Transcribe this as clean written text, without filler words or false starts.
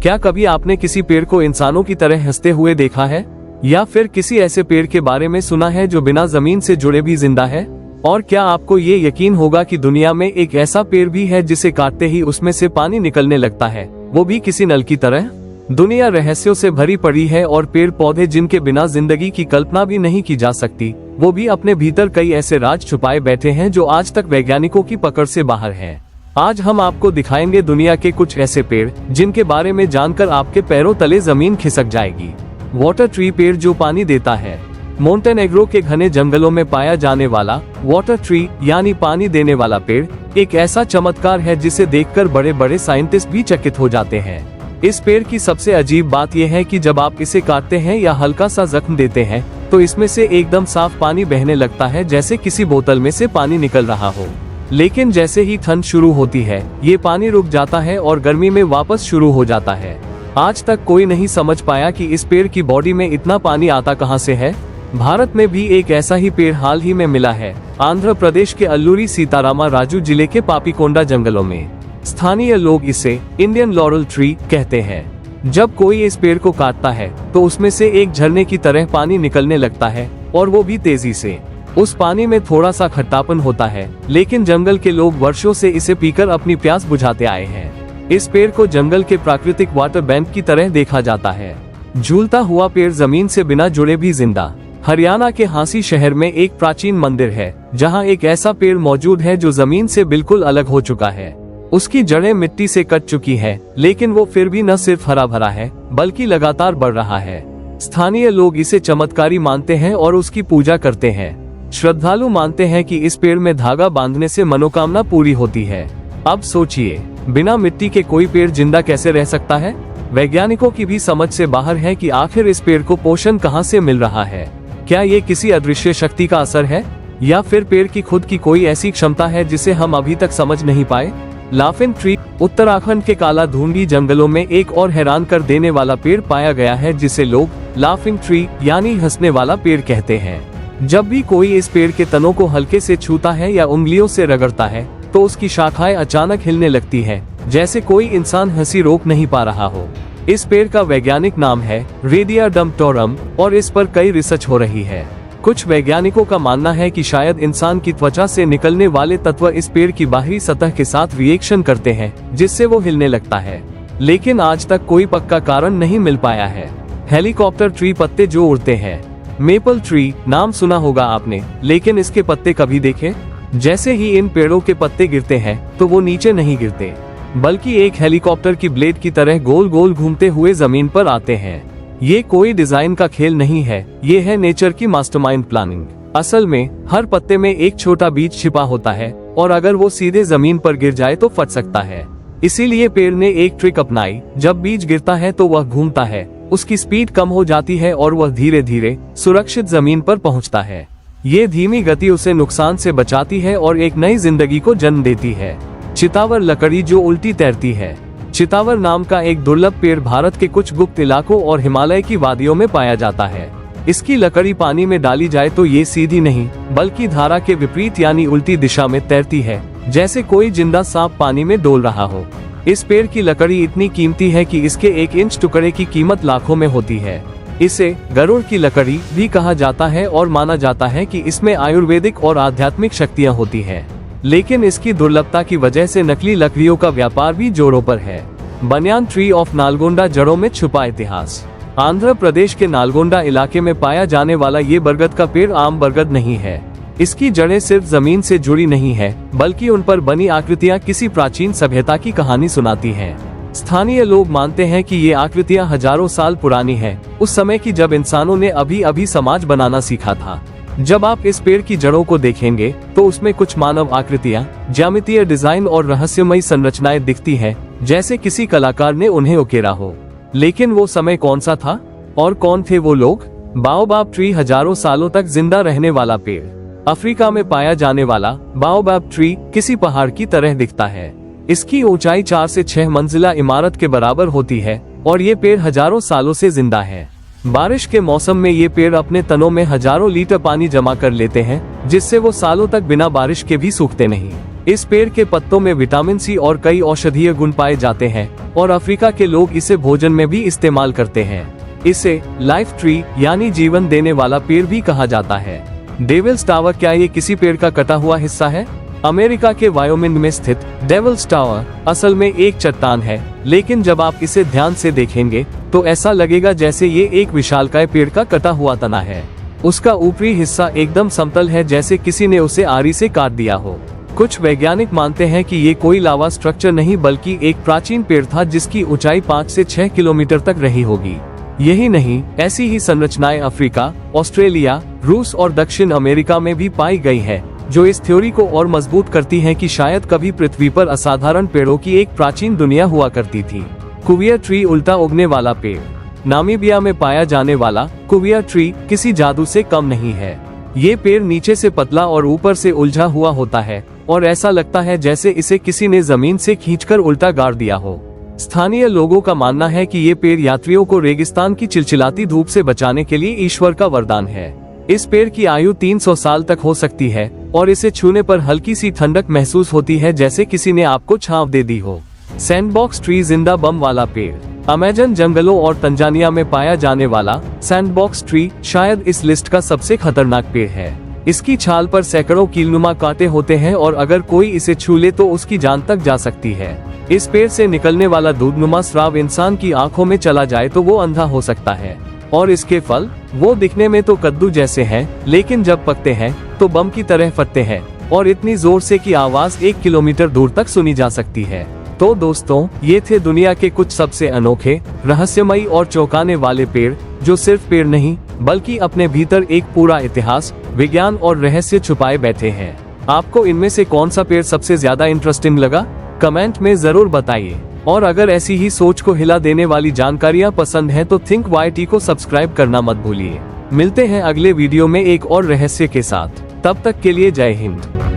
क्या कभी आपने किसी पेड़ को इंसानों की तरह हंसते हुए देखा है, या फिर किसी ऐसे पेड़ के बारे में सुना है जो बिना जमीन से जुड़े भी जिंदा है? और क्या आपको ये यकीन होगा कि दुनिया में एक ऐसा पेड़ भी है जिसे काटते ही उसमें से पानी निकलने लगता है, वो भी किसी नल की तरह? दुनिया रहस्यों से भरी पड़ी है और पेड़ पौधे जिनके बिना जिंदगी की कल्पना भी नहीं की जा सकती, वो भी अपने भीतर कई ऐसे राज छुपाए बैठे हैं जो आज तक वैज्ञानिकों की पकड़ से बाहर हैं। आज हम आपको दिखाएंगे दुनिया के कुछ ऐसे पेड़ जिनके बारे में जानकर आपके पैरों तले जमीन खिसक जाएगी। वाटर ट्री, पेड़ जो पानी देता है। मोंटेनेग्रो के घने जंगलों में पाया जाने वाला वाटर ट्री यानी पानी देने वाला पेड़ एक ऐसा चमत्कार है जिसे देखकर बड़े बड़े साइंटिस्ट भी चकित हो जाते हैं। इस पेड़ की सबसे अजीब बात यह है कि जब आप इसे काटते हैं या हल्का सा जख्म देते हैं तो इसमें से एकदम साफ पानी बहने लगता है, जैसे किसी बोतल में से पानी निकल रहा हो। लेकिन जैसे ही ठंड शुरू होती है ये पानी रुक जाता है और गर्मी में वापस शुरू हो जाता है। आज तक कोई नहीं समझ पाया कि इस पेड़ की बॉडी में इतना पानी आता कहां से है। भारत में भी एक ऐसा ही पेड़ हाल ही में मिला है, आंध्र प्रदेश के अल्लूरी सीतारामा राजू जिले के पापीकोंडा जंगलों में। स्थानीय लोग इसे इंडियन लॉरल ट्री कहते हैं। जब कोई इस पेड़ को काटता है तो उसमें से एक झरने की तरह पानी निकलने लगता है, और वो भी तेजी से। उस पानी में थोड़ा सा खट्टापन होता है, लेकिन जंगल के लोग वर्षों से इसे पीकर अपनी प्यास बुझाते आए हैं। इस पेड़ को जंगल के प्राकृतिक वाटर बैंक की तरह देखा जाता है। झूलता हुआ पेड़ जमीन से बिना जुड़े भी जिंदा। हरियाणा के हांसी शहर में एक प्राचीन मंदिर है जहां एक ऐसा पेड़ मौजूद है जो जमीन से बिल्कुल अलग हो चुका है। उसकी जड़ें मिट्टी से कट चुकी है, लेकिन वो फिर भी न सिर्फ हरा भरा है बल्कि लगातार बढ़ रहा है। स्थानीय लोग इसे चमत्कारी मानते हैं और उसकी पूजा करते हैं। श्रद्धालु मानते हैं कि इस पेड़ में धागा बांधने से मनोकामना पूरी होती है। अब सोचिए, बिना मिट्टी के कोई पेड़ जिंदा कैसे रह सकता है? वैज्ञानिकों की भी समझ से बाहर है कि आखिर इस पेड़ को पोषण कहां से मिल रहा है। क्या ये किसी अदृश्य शक्ति का असर है, या फिर पेड़ की खुद की कोई ऐसी क्षमता है जिसे हम अभी तक समझ नहीं पाए? लाफिंग ट्री, उत्तराखंड के काला धूंडी जंगलों में एक और हैरान कर देने वाला पेड़ पाया गया है जिसे लोग लाफिंग ट्री यानी हंसने वाला पेड़ कहते हैं। जब भी कोई इस पेड़ के तनों को हल्के से छूता है या उंगलियों से रगड़ता है तो उसकी शाखाएं अचानक हिलने लगती है, जैसे कोई इंसान हंसी रोक नहीं पा रहा हो। इस पेड़ का वैज्ञानिक नाम है रेडिया डम्पटोरम और इस पर कई रिसर्च हो रही है। कुछ वैज्ञानिकों का मानना है कि शायद इंसान की त्वचा से निकलने वाले तत्व इस पेड़ की बाहरी सतह के साथ रिएक्शन करते हैं, जिससे वो हिलने लगता है, लेकिन आज तक कोई पक्का कारण नहीं मिल पाया है। हेलीकॉप्टर ट्री, पत्ते जो उड़ते हैं। मेपल ट्री, नाम सुना होगा आपने, लेकिन इसके पत्ते कभी देखे? जैसे ही इन पेड़ों के पत्ते गिरते हैं तो वो नीचे नहीं गिरते, बल्कि एक हेलीकॉप्टर की ब्लेड की तरह गोल गोल घूमते हुए जमीन पर आते हैं। ये कोई डिजाइन का खेल नहीं है, ये है नेचर की मास्टरमाइंड प्लानिंग। असल में हर पत्ते में एक छोटा बीज छिपा होता है और अगर वो सीधे जमीन पर गिर जाए तो फट सकता है। इसीलिए पेड़ ने एक ट्रिक अपनाई, जब बीज गिरता है तो वह घूमता है, उसकी स्पीड कम हो जाती है और वह धीरे धीरे सुरक्षित जमीन पर पहुंचता है। ये धीमी गति उसे नुकसान से बचाती है और एक नई जिंदगी को जन्म देती है। चितावर लकड़ी जो उल्टी तैरती है। चितावर नाम का एक दुर्लभ पेड़ भारत के कुछ गुप्त इलाकों और हिमालय की वादियों में पाया जाता है। इसकी लकड़ी पानी में डाली जाए तो ये सीधी नहीं बल्कि धारा के विपरीत यानी उल्टी दिशा में तैरती है, जैसे कोई जिंदा सांप पानी में डोल रहा हो। इस पेड़ की लकड़ी इतनी कीमती है कि इसके 1 इंच टुकड़े की कीमत लाखों में होती है। इसे गरुड़ की लकड़ी भी कहा जाता है और माना जाता है कि इसमें आयुर्वेदिक और आध्यात्मिक शक्तियाँ होती है। लेकिन इसकी दुर्लभता की वजह से नकली लकड़ियों का व्यापार भी जोरों पर है। बनियान ट्री ऑफ नालगोंडा, जड़ों में छुपा इतिहास। आंध्र प्रदेश के नालगोंडा इलाके में पाया जाने वाला ये बरगद का पेड़ आम बरगद नहीं है। इसकी जड़ें सिर्फ जमीन से जुड़ी नहीं है, बल्कि उन पर बनी आकृतियां किसी प्राचीन सभ्यता की कहानी सुनाती हैं। स्थानीय लोग मानते हैं कि ये आकृतियां हजारों साल पुरानी हैं, उस समय की जब इंसानों ने अभी अभी समाज बनाना सीखा था। जब आप इस पेड़ की जड़ों को देखेंगे तो उसमें कुछ मानव आकृतियां, ज्यामितीय डिजाइन और रहस्यमयी संरचनाएं दिखती हैं, जैसे किसी कलाकार ने उन्हें उकेरा हो। लेकिन वो समय कौन सा था और कौन थे वो लोग? बाओबाब ट्री, हजारों सालों तक जिंदा रहने वाला पेड़। अफ्रीका में पाया जाने वाला बाओबाब ट्री किसी पहाड़ की तरह दिखता है। इसकी ऊंचाई 4 से 6 मंजिला इमारत के बराबर होती है और ये पेड़ हजारों सालों से जिंदा है। बारिश के मौसम में ये पेड़ अपने तनों में हजारों लीटर पानी जमा कर लेते हैं, जिससे वो सालों तक बिना बारिश के भी सूखते नहीं। इस पेड़ के पत्तों में विटामिन सी और कई औषधीय गुण पाए जाते हैं और अफ्रीका के लोग इसे भोजन में भी इस्तेमाल करते हैं। इसे लाइफ ट्री यानी जीवन देने वाला पेड़ भी कहा जाता है। डेविल्स टावर, क्या ये किसी पेड़ का कटा हुआ हिस्सा है? अमेरिका के वायोमिंग में स्थित डेविल्स टावर असल में एक चट्टान है, लेकिन जब आप इसे ध्यान से देखेंगे तो ऐसा लगेगा जैसे ये एक विशालकाय पेड़ का कटा हुआ तना है। उसका ऊपरी हिस्सा एकदम समतल है, जैसे किसी ने उसे आरी से काट दिया हो। कुछ वैज्ञानिक मानते हैं कि ये कोई लावा स्ट्रक्चर नहीं बल्कि एक प्राचीन पेड़ था जिसकी ऊंचाई 5 से 6 किलोमीटर तक रही होगी। यही नहीं, ऐसी ही संरचनाएं अफ्रीका, ऑस्ट्रेलिया, रूस और दक्षिण अमेरिका में भी पाई गई है, जो इस थ्योरी को और मजबूत करती है कि शायद कभी पृथ्वी पर असाधारण पेड़ों की एक प्राचीन दुनिया हुआ करती थी। कुविया ट्री, उल्टा उगने वाला पेड़। नामीबिया में पाया जाने वाला कुविया ट्री किसी जादू से कम नहीं है। ये पेड़ नीचे से पतला और ऊपर से उलझा हुआ होता है और ऐसा लगता है जैसे इसे किसी ने जमीन से खींचकर उल्टा गाड़ दिया हो। स्थानीय लोगों का मानना है कि ये पेड़ यात्रियों को रेगिस्तान की चिलचिलाती धूप से बचाने के लिए ईश्वर का वरदान है। इस पेड़ की आयु 300 साल तक हो सकती है और इसे छूने पर हल्की सी ठंडक महसूस होती है, जैसे किसी ने आपको छांव दे दी हो। सैंडबॉक्स ट्री, जिंदा बम वाला पेड़। अमेज़न जंगलों और तंजानिया में पाया जाने वाला सैंडबॉक्स ट्री शायद इस लिस्ट का सबसे खतरनाक पेड़ है। इसकी छाल पर सैकड़ों कीलनुमा कांटे होते हैं और अगर कोई इसे छू ले तो उसकी जान तक जा सकती है। इस पेड़ से निकलने वाला दूधनुमा स्राव इंसान की आंखों में चला जाए तो वो अंधा हो सकता है। और इसके फल, वो दिखने में तो कद्दू जैसे हैं, लेकिन जब पकते हैं तो बम की तरह फटते हैं और इतनी जोर से कि आवाज 1 किलोमीटर दूर तक सुनी जा सकती है। तो दोस्तों, ये थे दुनिया के कुछ सबसे अनोखे, रहस्यमयी और चौंकाने वाले पेड़, जो सिर्फ पेड़ नहीं बल्कि अपने भीतर एक पूरा इतिहास, विज्ञान और रहस्य छुपाए बैठे हैं। आपको इनमें से कौन सा पेड़ सबसे ज्यादा इंटरेस्टिंग लगा? कमेंट में जरूर बताइए। और अगर ऐसी ही सोच को हिला देने वाली जानकारियां पसंद है तो थिंक YT को सब्सक्राइब करना मत भूलिए। मिलते हैं अगले वीडियो में एक और रहस्य के साथ। तब तक के लिए जय हिंद।